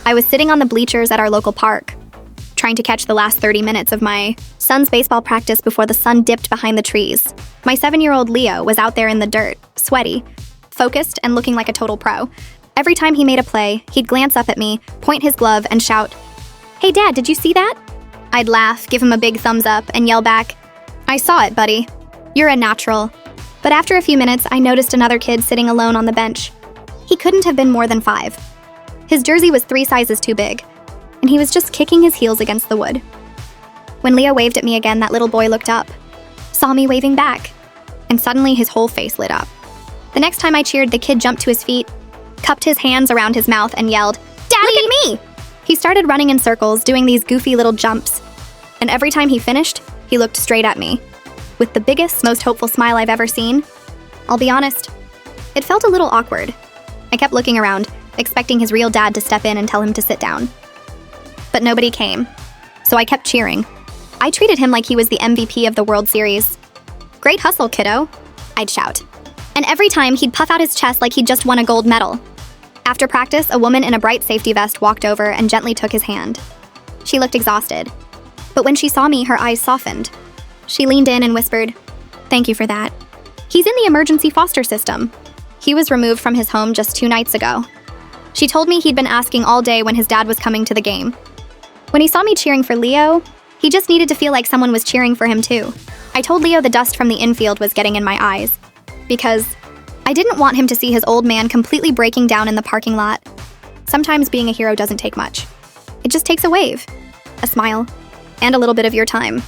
I was sitting on the bleachers at our local park, trying to catch the last 30 minutes of my son's baseball practice before the sun dipped behind the trees. My 7-year-old Leo was out there in the dirt, sweaty, focused, and looking like a total pro. Every time he made a play, he'd glance up at me, point his glove, and shout, "Hey Dad, did you see that?" I'd laugh, give him a big thumbs up, and yell back, "I saw it, buddy. You're a natural." But after a few minutes, I noticed another kid sitting alone on the bench. He couldn't have been more than 5. His jersey was 3 sizes too big, and he was just kicking his heels against the wood. When Leo waved at me again, that little boy looked up, saw me waving back, and suddenly his whole face lit up. The next time I cheered, the kid jumped to his feet, cupped his hands around his mouth, and yelled, "Daddy, look at me!" He started running in circles, doing these goofy little jumps, and every time he finished, he looked straight at me, with the biggest, most hopeful smile I've ever seen. I'll be honest, it felt a little awkward. I kept looking around, expecting his real dad to step in and tell him to sit down. But nobody came, so I kept cheering. I treated him like he was the MVP of the World Series. "Great hustle, kiddo," I'd shout. And every time, he'd puff out his chest like he'd just won a gold medal. After practice, a woman in a bright safety vest walked over and gently took his hand. She looked exhausted, but when she saw me, her eyes softened. She leaned in and whispered, "Thank you for that. He's in the emergency foster system. He was removed from his home just 2 nights ago." She told me he'd been asking all day when his dad was coming to the game. When he saw me cheering for Leo, he just needed to feel like someone was cheering for him too. I told Leo the dust from the infield was getting in my eyes, because I didn't want him to see his old man completely breaking down in the parking lot. Sometimes being a hero doesn't take much. It just takes a wave, a smile, and a little bit of your time.